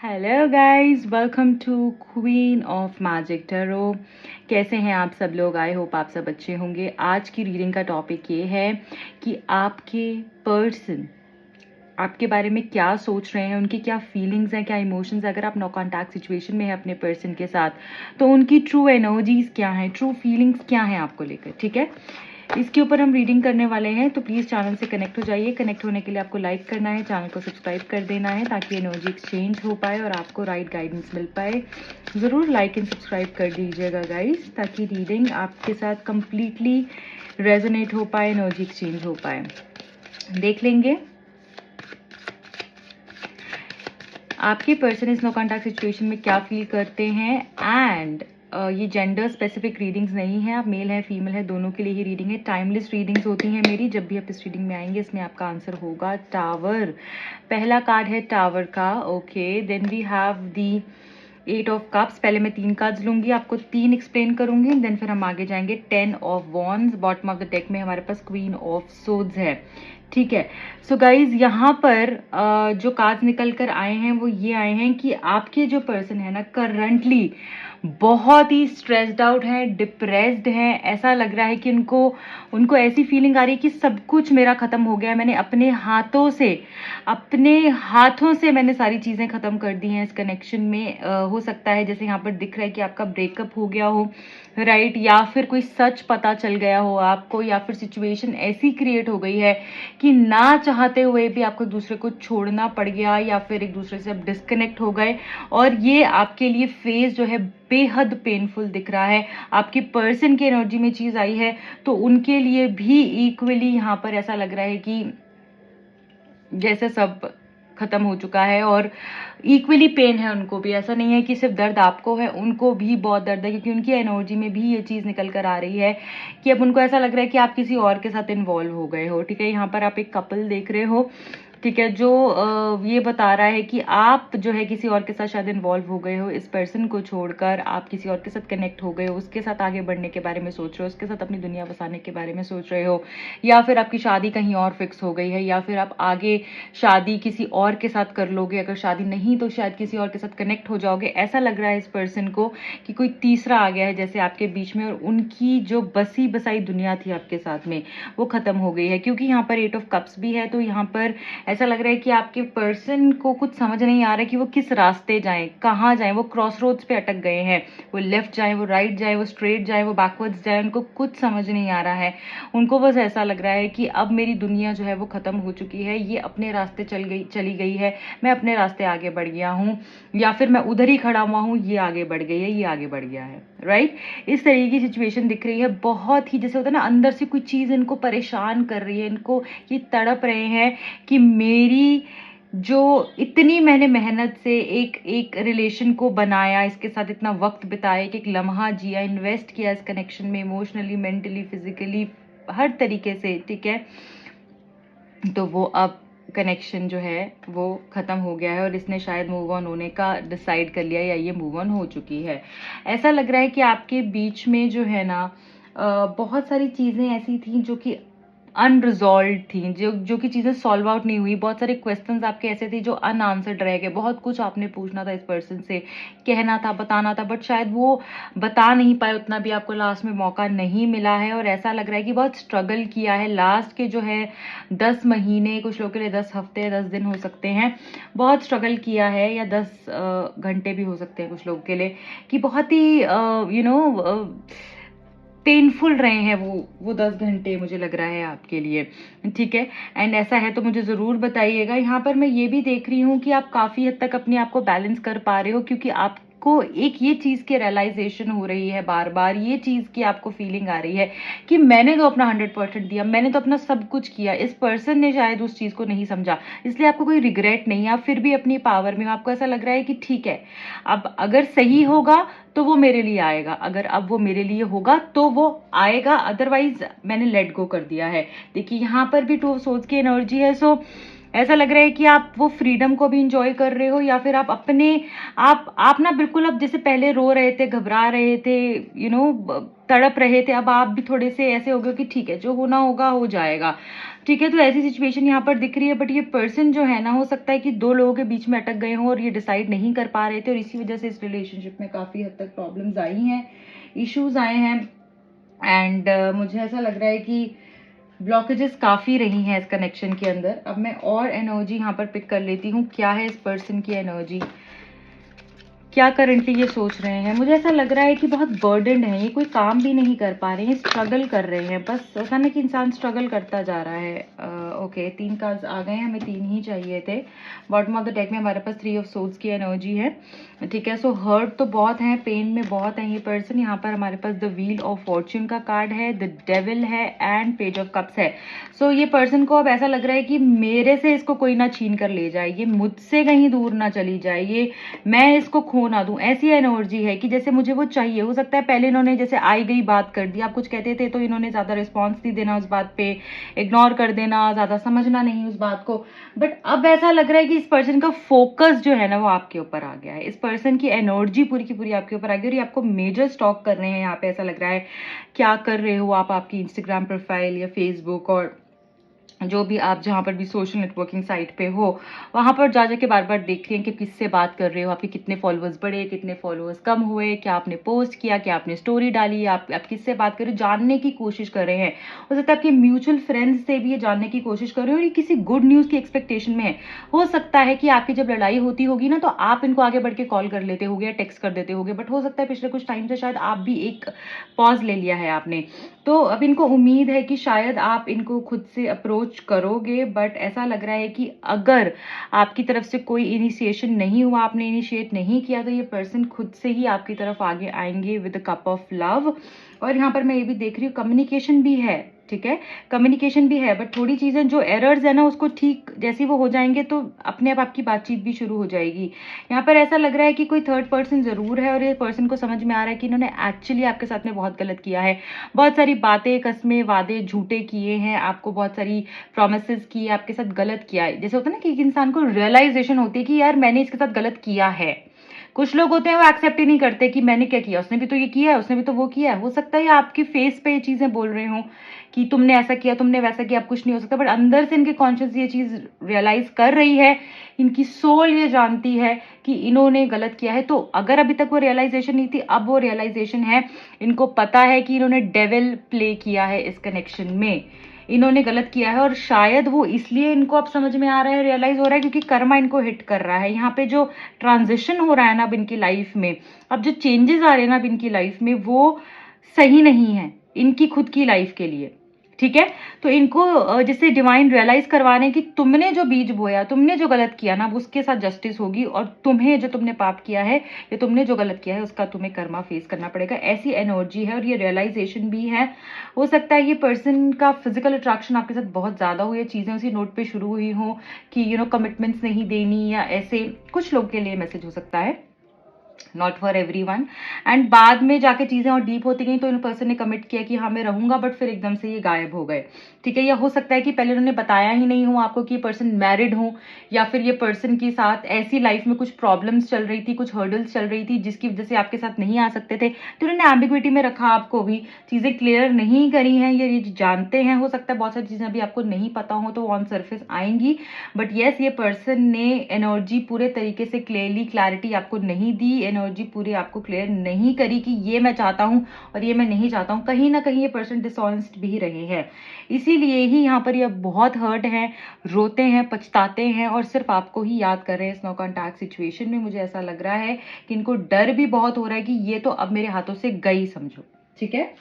Hello guys, welcome to queen of magic tarot. कैसे हैं आप सब लोग? आई होप आप सब अच्छे होंगे। आज की रीडिंग का टॉपिक ये है कि आपके पर्सन आपके बारे में क्या सोच रहे हैं, उनकी क्या फीलिंग्स हैं, क्या इमोशंस। अगर आप नो कॉन्टैक्ट सिचुएशन में है अपने पर्सन के साथ, तो उनकी ट्रू एनर्जीज क्या हैं, ट्रू फीलिंग्स क्या हैं आपको लेकर। ठीक है, इसके ऊपर हम रीडिंग करने वाले हैं। तो प्लीज़ चैनल से कनेक्ट हो जाइए। कनेक्ट होने के लिए आपको लाइक करना है, चैनल को सब्सक्राइब कर देना है, ताकि एनर्जी एक्सचेंज हो पाए और आपको राइट गाइडेंस मिल पाए। ज़रूर लाइक एंड सब्सक्राइब कर दीजिएगा गाइस, ताकि रीडिंग आपके साथ कंप्लीटली रेजोनेट हो पाए, एनर्जी एक्सचेंज हो पाए। देख लेंगे आपके पर्सन इस नो कॉन्टैक्ट सिचुएशन में क्या फील करते हैं। एंड ये जेंडर स्पेसिफिक रीडिंग्स नहीं है, आप मेल है फीमेल है दोनों के लिए ही रीडिंग है। टाइमलेस रीडिंग्स होती हैं मेरी। जब भी आप इस रीडिंग में आएंगे, इसमें आपका आंसर होगा टावर। पहला कार्ड है टावर का। Okay, then we have the 8 of cups. पहले मैं 3 कार्ड्स लूंगी, आपको 3 एक्सप्लेन करूंगी, देन फिर हम आगे जाएंगे। 10 of wands. Bottom of the deck में हमारे पास क्वीन ऑफ सोड्स है। ठीक है, सो गाइज यहाँ पर जो कार्ड्स निकल कर आए हैं वो ये आए हैं कि आपके जो पर्सन है ना, करंटली बहुत ही स्ट्रेस्ड आउट है, डिप्रेस्ड है। ऐसा लग रहा है कि उनको ऐसी फीलिंग आ रही है कि सब कुछ मेरा खत्म हो गया। मैंने अपने हाथों से मैंने सारी चीजें खत्म कर दी हैं इस कनेक्शन में। हो सकता है जैसे यहाँ पर दिख रहा है कि आपका ब्रेकअप हो गया हो, राइट, या फिर कोई सच पता चल गया हो आपको, या फिर सिचुएशन ऐसी क्रिएट हो गई है कि ना चाहते हुए भी आपको एक दूसरे को छोड़ना पड़ गया, या फिर एक दूसरे से आप डिस्कनेक्ट हो गए। और ये आपके लिए फेज जो है बेहद पेनफुल दिख रहा है। आपके पर्सन की एनर्जी में चीज आई है तो उनके लिए भी इक्वली यहाँ पर ऐसा लग रहा है कि जैसे सब खत्म हो चुका है, और इक्वली पेन है उनको भी। ऐसा नहीं है कि सिर्फ दर्द आपको है, उनको भी बहुत दर्द है, क्योंकि उनकी एनर्जी में भी ये चीज निकल कर आ रही है कि अब उनको ऐसा लग रहा है कि आप किसी और के साथ इन्वॉल्व हो गए हो। ठीक है, यहाँ पर आप एक कपल देख रहे हो, ठीक है, जो ये बता रहा है कि आप जो है किसी और के साथ शायद इन्वॉल्व हो गए हो। इस पर्सन को छोड़कर आप किसी और के साथ कनेक्ट हो गए हो, उसके साथ आगे बढ़ने के बारे में सोच रहे हो, उसके साथ अपनी दुनिया बसाने के बारे में सोच रहे हो, या फिर आपकी शादी कहीं और फिक्स हो गई है, या फिर आप आगे शादी किसी और के साथ कर लोगे। अगर शादी नहीं तो शायद किसी और के साथ कनेक्ट हो जाओगे। ऐसा लग रहा है इस पर्सन को कि कोई तीसरा आ गया है जैसे आपके बीच में, और उनकी जो बसी बसाई दुनिया थी आपके साथ में वो खत्म हो गई है। क्योंकि यहाँ पर 8 ऑफ कप्स भी है, तो यहाँ पर ऐसा लग रहा है कि आपके पर्सन को कुछ समझ नहीं आ रहा है कि वो किस रास्ते जाएं, कहाँ जाएं। वो क्रॉस रोड्स पे अटक गए हैं। वो लेफ्ट जाएं, वो राइट जाएं, वो स्ट्रेट जाएं, वो बैकवर्ड्स जाएं, उनको कुछ समझ नहीं आ रहा है। उनको बस ऐसा लग रहा है कि अब मेरी दुनिया जो है वो खत्म हो चुकी है, ये अपने रास्ते चली गई है, मैं अपने रास्ते आगे बढ़ गया हूँ, या फिर मैं उधर ही खड़ा हुआ हूँ, ये आगे बढ़ गई है, ये आगे बढ़ गया है, राइट। इस तरीके की सिचुएशन दिख रही है। बहुत ही जैसे होता है ना, अंदर से कोई चीज इनको परेशान कर रही है, इनको ये तड़प रहे हैं कि मेरी जो इतनी मैंने मेहनत से एक रिलेशन को बनाया, इसके साथ इतना वक्त बिताया, एक लम्हा जिया, इन्वेस्ट किया इस कनेक्शन में, इमोशनली, मेंटली, फिजिकली, हर तरीके से, ठीक है, तो वो अब कनेक्शन जो है वो खत्म हो गया है, और इसने शायद मूव ऑन होने का डिसाइड कर लिया, या ये मूव ऑन हो चुकी है। ऐसा लग रहा है कि आपके बीच में जो है ना, बहुत सारी चीजें ऐसी थी जो कि अनरिजॉल्व थी, जो कि चीजें सॉल्व आउट नहीं हुई। बहुत सारे क्वेश्चंस आपके ऐसे थे जो अनआंसर्ड रह गए। बहुत कुछ आपने पूछना था इस पर्सन से, कहना था, बताना था, बट शायद वो बता नहीं पाए उतना भी, आपको लास्ट में मौका नहीं मिला है। और ऐसा लग रहा है कि बहुत स्ट्रगल किया है लास्ट के जो है 10 महीने, कुछ लोगों के लिए 10 हफ्ते, 10 दिन हो सकते हैं, बहुत स्ट्रगल किया है, या 10 घंटे भी हो सकते हैं कुछ लोगों के लिए, कि बहुत ही पेनफुल रहे हैं वो 10 घंटे, मुझे लग रहा है आपके लिए। ठीक है, एंड ऐसा है तो मुझे ज़रूर बताइएगा। यहाँ पर मैं ये भी देख रही हूँ कि आप काफ़ी हद तक अपने आप को बैलेंस कर पा रहे हो, क्योंकि आपको एक ये चीज़ की रियलाइजेशन हो रही है, बार बार ये चीज़ की आपको फीलिंग आ रही है कि मैंने तो अपना 100% दिया, मैंने तो अपना सब कुछ किया, इस पर्सन ने शायद उस चीज़ को नहीं समझा, इसलिए आपको कोई रिग्रेट नहीं है। आप फिर भी अपनी पावर में, आपको ऐसा लग रहा है कि ठीक है, अब अगर सही होगा तो वो मेरे लिए आएगा, अगर अब वो मेरे लिए होगा तो वो आएगा, अदरवाइज मैंने लेट गो कर दिया है। देखिए यहाँ पर भी 2 ऑफ सोर्ड्स की एनर्जी है। सो ऐसा लग रहा है कि आप वो फ्रीडम को भी इंजॉय कर रहे हो, या फिर आप अपने आप ना बिल्कुल, अब जैसे पहले रो रहे थे, घबरा रहे थे, तड़प रहे थे, अब आप भी थोड़े से ऐसे हो गए कि ठीक है, जो होना होगा हो जाएगा। ठीक है, तो ऐसी सिचुएशन यहाँ पर दिख रही है। बट ये पर्सन जो है ना, हो सकता है कि दो लोगों के बीच में अटक गए हों और ये डिसाइड नहीं कर पा रहे थे, और इसी वजह से इस रिलेशनशिप में काफी हद तक प्रॉब्लम्स आई हैं, इश्यूज आए हैं। एंड मुझे ऐसा लग रहा है कि ब्लॉकेजेस काफी रही हैं इस कनेक्शन के अंदर। अब मैं और एनर्जी यहाँ पर पिक कर लेती हूँ, क्या है इस पर्सन की एनर्जी, क्या करंटली ये सोच रहे हैं। मुझे ऐसा लग रहा है कि बहुत बर्डनड है, ये कोई काम भी नहीं कर पा रहे हैं, स्ट्रगल कर रहे हैं। बस होता ना कि इंसान स्ट्रगल करता जा रहा है। ओके, 3 कार्ड्स आ गए हैं, हमें 3 ही चाहिए थे। बॉटम ऑफ द डेक में हमारे पास 3 ऑफ सोर्ड्स की एनर्जी है। ठीक है, सो हर्ट तो बहुत है, पेन में बहुत है ये पर्सन। यहाँ पर हमारे पास द व्हील ऑफ फॉर्च्यून का कार्ड है, द डेविल है, एंड पेज ऑफ कप्स है। सो ये पर्सन को अब ऐसा लग रहा है कि मेरे से इसको कोई ना छीन कर ले जाए, ये मुझसे कहीं दूर ना चली जाए, ये मैं इसको खो ना दूं। ऐसी एनर्जी है कि जैसे मुझे वो चाहिए। हो सकता है पहले इन्होंने जैसे आई गई बात कर दी, आप कुछ कहते थे तो इन्होंने ज्यादा रिस्पॉन्स नहीं देना उस बात पे, इग्नोर कर देना, ज्यादा समझना नहीं उस बात को। बट अब ऐसा लग रहा है कि इस पर्सन का फोकस जो है ना, वो आपके ऊपर आ गया है। इस पर्सन की एनर्जी पूरी की पूरी आपके ऊपर आ गई, और ये आपको मेजर स्टॉक कर रहे हैं यहाँ पे। ऐसा लग रहा है क्या कर रहे हो आप, आपकी इंस्टाग्राम प्रोफाइल या फेसबुक और जो भी आप जहां पर भी सोशल नेटवर्किंग साइट पे हो, वहां पर जा जाके बार बार देख रहे हैं कि किससे बात कर रहे हो, आपके कितने फॉलोअर्स बढ़े, कितने फॉलोअर्स कम हुए, क्या आपने पोस्ट किया, क्या आपने स्टोरी डाली, आप किससे बात कर रहे हो, जानने की कोशिश कर रहे हैं। हो सकता है आपके म्यूचुअल फ्रेंड्स से भी ये जानने की कोशिश कर रहे हो, और ये किसी गुड न्यूज की एक्सपेक्टेशन में है। हो सकता है कि आपकी जब लड़ाई होती होगी ना, तो आप इनको आगे बढ़ के कॉल कर लेते होगे या टेक्स्ट कर देते होगे। बट हो सकता है पिछले कुछ टाइम से शायद आप भी एक पॉज ले लिया है आपने। तो अब इनको उम्मीद है कि शायद आप इनको खुद से अप्रोच करोगे। बट ऐसा लग रहा है कि अगर आपकी तरफ से कोई इनिशिएशन नहीं हुआ, आपने इनिशिएट नहीं किया, तो ये पर्सन खुद से ही आपकी तरफ आगे आएंगे with a cup of love. और यहाँ पर मैं ये भी देख रही हूँ कम्युनिकेशन भी है। ठीक है, कम्युनिकेशन भी है, बट थोड़ी चीजें जो एरर्स है ना, उसको ठीक जैसे वो हो जाएंगे तो अपने आप आपकी बातचीत भी शुरू हो जाएगी। यहाँ पर ऐसा लग रहा है कि कोई थर्ड पर्सन जरूर है, और ये पर्सन को समझ में आ रहा है कि इन्होंने एक्चुअली आपके साथ में बहुत गलत किया है। बहुत सारी बातें, कस्में, वादे झूठे किए हैं, आपको बहुत सारी प्रोमिसेस की, आपके साथ गलत किया है। जैसे होता है ना कि एक इंसान को रियलाइजेशन होती है कि यार मैंने इसके साथ गलत किया है। कुछ लोग होते हैं वो एक्सेप्ट ही नहीं करते कि मैंने क्या किया, उसने भी तो ये किया है, उसने भी तो वो किया है। हो सकता है आपकी फेस पे ये चीजें बोल रहे हो कि तुमने ऐसा किया, तुमने वैसा किया, अब कुछ नहीं हो सकता। बट अंदर से इनके कॉन्शियस ये चीज रियलाइज कर रही है, इनकी सोल ये जानती है कि इन्होंने गलत किया है। तो अगर अभी तक वो रियलाइजेशन नहीं थी, अब वो रियलाइजेशन है। इनको पता है कि इन्होंने डेविल प्ले किया है इस कनेक्शन में, इन्होंने गलत किया है, और शायद वो इसलिए इनको अब समझ में आ रहा है, रियलाइज हो रहा है, क्योंकि कर्मा इनको हिट कर रहा है। यहाँ पे जो ट्रांजिशन हो रहा है ना अब इनकी लाइफ में, अब जो चेंजेस आ रहे हैं ना अब इनकी लाइफ में, वो सही नहीं है इनकी खुद की लाइफ के लिए। ठीक है, तो इनको जैसे डिवाइन रियलाइज करवाने कि तुमने जो बीज बोया, तुमने जो गलत किया ना, उसके साथ जस्टिस होगी, और तुम्हें जो तुमने पाप किया है या तुमने जो गलत किया है उसका तुम्हें कर्मा फेस करना पड़ेगा। ऐसी एनर्जी है, और ये रियलाइजेशन भी है। हो सकता है ये पर्सन का फिजिकल अट्रैक्शन आपके साथ बहुत ज्यादा हुई है, चीजें उसी नोट पे शुरू हुई हो कि कमिटमेंट्स नहीं देनी, या ऐसे कुछ लोग के लिए मैसेज हो सकता है, नॉट फॉर एवरीवन। एंड बाद में जाके चीजें और डीप होती गई, तो इन पर्सन ने कमिट किया कि हाँ मैं रहूंगा, बट फिर एकदम से ये गायब हो गए। ठीक है, या हो सकता है कि पहले उन्होंने बताया ही नहीं हो आपको कि ये पर्सन मैरिड हो, या फिर ये पर्सन के साथ ऐसी लाइफ में कुछ प्रॉब्लम्स चल रही थी, कुछ हर्डल्स चल रही थी, जिसकी वजह से आपके साथ नहीं आ सकते थे। तो उन्होंने एम्बिग्विटी में रखा आपको, भी चीजें क्लियर नहीं करी हैं, ये जानते हैं। हो सकता है बहुत सारी चीजें अभी आपको नहीं पता हो तो ऑन सरफेस आएंगी। बट यस, ये पर्सन ने एनर्जी पूरे तरीके से क्लैरिटी आपको नहीं दी, एनर्जी पूरी आपको क्लियर नहीं करी कि ये मैं चाहता हूं और ये मैं नहीं चाहता हूं। कहीं ना कहीं ये पर्सन डिसऑनेस्ट भी रहे हैं, इसीलिए ही यहाँ पर ये बहुत हर्ट हैं, रोते हैं, पछताते हैं, और सिर्फ आपको ही याद कर रहे हैं। इस नो कॉन्टैक्ट सिचुएशन में मुझे ऐसा लग रहा है कि इनको डर भी बहुत हो रहा है कि ये तो अब मेरे हाथों से गई, समझो। ठीक है,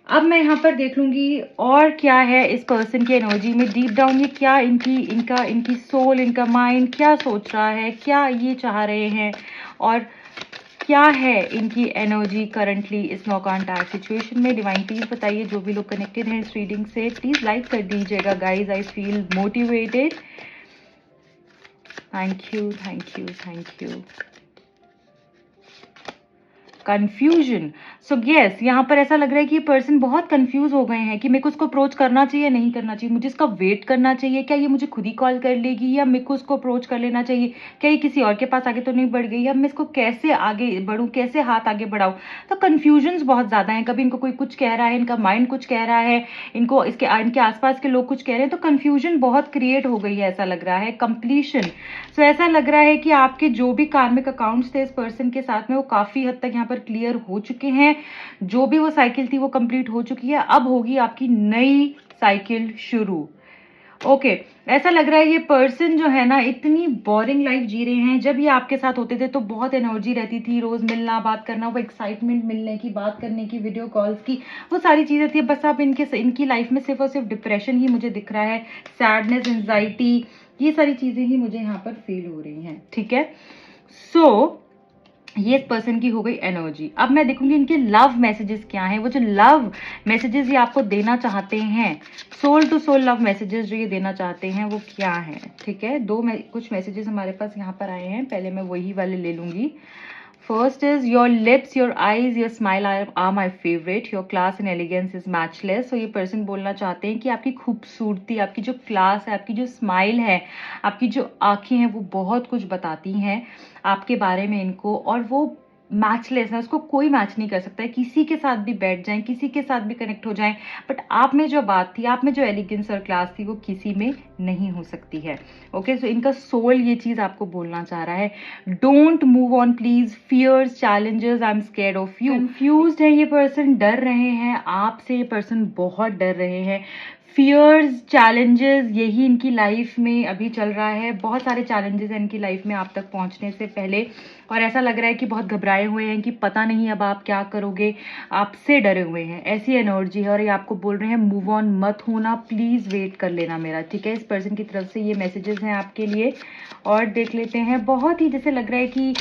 अब मैं यहाँ पर देख लूंगी और क्या है इस पर्सन की एनर्जी में डीप डाउन, ये क्या इनकी सोल, इनका माइंड क्या सोच रहा है, क्या ये चाह रहे हैं, और क्या है इनकी एनर्जी करंटली इस नो कॉन्टैक्ट सिचुएशन में। डिवाइन प्लीज बताइए, जो भी लोग कनेक्टेड हैं इस रीडिंग से प्लीज लाइक कर दीजिएगा guys, I feel motivated. Thank you, thank you, thank you. Confusion. So yes, यहाँ पर ऐसा लग रहा है कि ये पर्सन बहुत कंफ्यूज हो गए हैं कि मेरे को उसको अप्रोच करना चाहिए नहीं करना चाहिए, मुझे इसका वेट करना चाहिए, क्या ये मुझे खुद ही कॉल कर लेगी, या मेरे को उसको अप्रोच कर लेना चाहिए, क्या ये किसी और के पास आगे तो नहीं बढ़ गई, या मैं इसको कैसे आगे बढ़ूँ, कैसे हाथ आगे बढ़ाऊँ। तो कन्फ्यूजन्स बहुत ज़्यादा हैं, कभी इनको कोई कुछ कह रहा है, इनका माइंड कुछ कह रहा है, इनको इनके आसपास के लोग कुछ कह रहे हैं, तो कन्फ्यूजन बहुत क्रिएट हो गई है ऐसा लग रहा है। कंप्लीशन, सो ऐसा लग रहा है कि आपके जो भी कार्मिक अकाउंट्स थे इस पर्सन के साथ में वो काफी हद तक यहाँ पर क्लियर हो चुके हैं। जो भी वो साइकिल थी वो कंप्लीट हो चुकी है, अब होगी आपकी नई साइकिल शुरू। ओके, ऐसा लग रहा है ये पर्सन जो है ना इतनी बोरिंग लाइफ जी रहे हैं। जब ये आपके साथ होते थे तो बहुत एनर्जी रहती थी, रोज मिलना, बात करना, वो एक्साइटमेंट मिलने की, बात करने की, वीडियो कॉल्स की, वो सारी चीजें थी। बस अब इनकी लाइफ में सिर्फ और सिर्फ डिप्रेशन ही मुझे दिख रहा है, सैडनेस, एंजाइटी, ये सारी चीजें ही मुझे यहाँ पर फील हो रही हैं। ठीक है, सो ये इस पर्सन की हो गई एनर्जी। अब मैं देखूंगी इनके लव मैसेजेस क्या हैं, वो जो लव मैसेजेस ये आपको देना चाहते हैं, soul to soul love messages जो ये देना चाहते हैं वो क्या हैं। ठीक है, कुछ मैसेजेस हमारे पास यहाँ पर आए हैं, पहले मैं वही वाले ले लूंगी। First is your lips, your eyes, your smile are my favorite. Your class and elegance is matchless. So ये पर्सन बोलना चाहते हैं कि आपकी खूबसूरती, आपकी जो क्लास है, आपकी जो स्माइल है, आपकी जो आंखें हैं वो बहुत कुछ बताती हैं आपके बारे में इनको, और वो मैचलेस है, उसको कोई मैच नहीं कर सकता है। किसी के साथ भी बैठ जाएं, किसी के साथ भी कनेक्ट हो जाएं, बट आप में जो बात थी, आप में जो एलिगेंस और क्लास थी वो किसी में नहीं हो सकती है। ओके, सो इनका सोल ये चीज आपको बोलना चाह रहा है। Don't move on please, fears, challenges, I am scared of you. Confused है ये पर्सन, डर रहे हैं आपसे, ये पर्सन बहुत डर रहे हैं। फियर्स, चैलेंजेस, यही इनकी लाइफ में अभी चल रहा है। बहुत सारे चैलेंजेस हैं इनकी लाइफ में आप तक पहुंचने से पहले, और ऐसा लग रहा है कि बहुत घबराए हुए हैं कि पता नहीं अब आप क्या करोगे, आपसे डरे हुए हैं, ऐसी एनर्जी है। और ये आपको बोल रहे हैं मूव ऑन मत होना, प्लीज वेट कर लेना मेरा। ठीक है, इस पर्सन की तरफ से ये मैसेजेस हैं आपके लिए। और देख लेते हैं, बहुत ही जैसे लग रहा है कि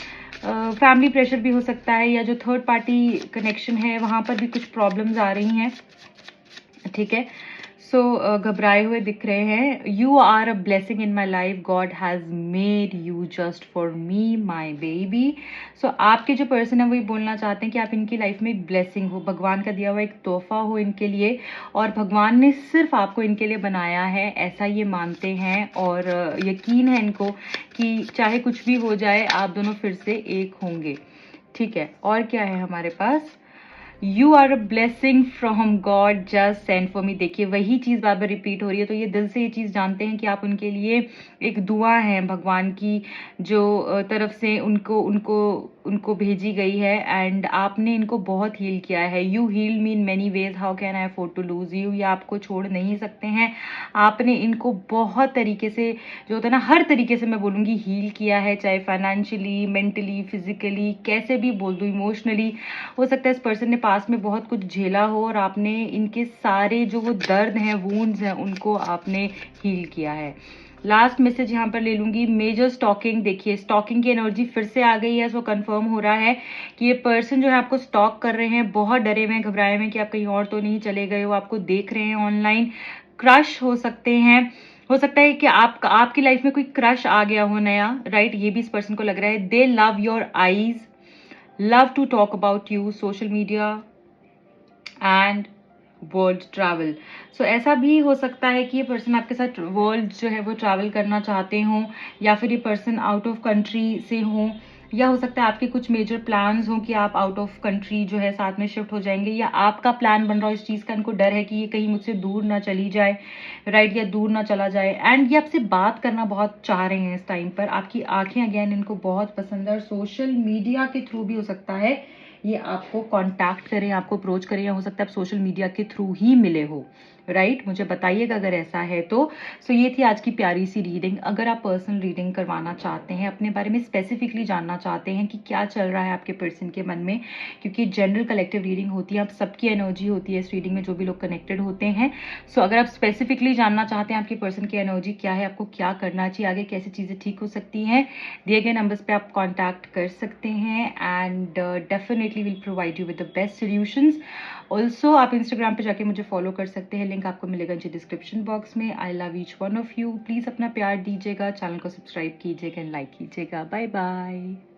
फैमिली प्रेशर भी हो सकता है, या जो थर्ड पार्टी कनेक्शन है वहां पर भी कुछ प्रॉब्लम्स आ रही हैं। ठीक है, सो घबराए हुए दिख रहे हैं। You are a blessing in my life, God has made you just for me my baby. सो आपके जो पर्सन है वही बोलना चाहते हैं कि आप इनकी लाइफ में एक ब्लेसिंग हो, भगवान का दिया हुआ एक तोहफा हो इनके लिए, और भगवान ने सिर्फ आपको इनके लिए बनाया है, ऐसा ये मानते हैं। और यकीन है इनको कि चाहे कुछ भी हो जाए आप दोनों फिर से एक होंगे। ठीक है, और क्या है हमारे पास, you are a blessing from God just send for me. देखिए वही चीज बार बार रिपीट हो रही है, तो ये दिल से ये चीज जानते हैं कि आप उनके लिए एक दुआ है भगवान की, जो तरफ से उनको उनको उनको भेजी गई है, एंड आपने इनको बहुत हील किया है। You heal me in many ways, how can I afford to lose you. ये आपको छोड़ नहीं सकते हैं, आपने इनको बहुत तरीके से, जो होता है ना, हर तरीके से मैं बोलूँगी हील किया है, चाहे फाइनेंशियली, मेंटली, फिजिकली, कैसे भी बोल दूँ, इमोशनली। हो सकता है इस पर्सन ने पास में बहुत कुछ झेला हो और आपने इनके सारे जो वो दर्द हैं, वूंड्स हैं, उनको आपने हील किया है। लास्ट मैसेज यहाँ पर ले लूंगी, मेजर स्टॉकिंग। देखिए स्टॉकिंग की एनर्जी फिर से आ गई है, सो कंफर्म हो रहा है कि ये पर्सन जो है आपको स्टॉक कर रहे हैं, बहुत डरे हुए हैं, घबराए हुए हैं कि आप कहीं और तो नहीं चले गए हो, आपको देख रहे हैं ऑनलाइन। क्रश हो सकते हैं, हो सकता है कि आपकी लाइफ में कोई क्रश आ गया हो नया, राइट, ये भी इस पर्सन को लग रहा है। They love your eyes, love to talk about you, social media and world travel. So ऐसा भी हो सकता है कि ये पर्सन आपके साथ वर्ल्ड जो है वो ट्रैवल करना चाहते हों, या फिर ये पर्सन आउट ऑफ कंट्री से हों, या हो सकता है आपके कुछ मेजर प्लान्स हों कि आप आउट ऑफ कंट्री जो है साथ में शिफ्ट हो जाएंगे, या आपका प्लान बन रहा हो इस चीज़ का, इनको डर है कि ये कहीं मुझसे दूर ना चली जाए, राइट, या दूर ना चला जाए। एंड ये आपसे बात करना बहुत चाह रहे हैं इस टाइम पर, आपकी आंखें अगेन इनको बहुत पसंद है, और सोशल मीडिया के थ्रू भी हो सकता है ये आपको कांटेक्ट करें, आपको अप्रोच करें, या हो सकता है आप सोशल मीडिया के थ्रू ही मिले हो, राइट, मुझे बताइएगा अगर ऐसा है तो। सो ये थी आज की प्यारी सी रीडिंग। अगर आप पर्सनल रीडिंग करवाना चाहते हैं, अपने बारे में स्पेसिफिकली जानना चाहते हैं कि क्या चल रहा है आपके पर्सन के मन में, क्योंकि जनरल कलेक्टिव रीडिंग होती है, आप सबकी एनर्जी होती है इस रीडिंग में जो भी लोग कनेक्टेड होते हैं। सो अगर आप स्पेसिफिकली जानना चाहते हैं आपके पर्सन की एनर्जी क्या है, आपको क्या करना चाहिए, आगे कैसे चीज़ें ठीक हो सकती हैं, दिए गए नंबर्स पे आप कॉन्टैक्ट कर सकते हैं, and definitely will provide you with the best solutions. Also आप इंस्टाग्राम पे जाके मुझे फॉलो कर सकते हैं, लिंक आपको मिलेगा नीचे डिस्क्रिप्शन बॉक्स में। I love each one of you, please अपना प्यार दीजिएगा, चैनल को सब्सक्राइब कीजिएगा एंड लाइक कीजिएगा। Bye bye.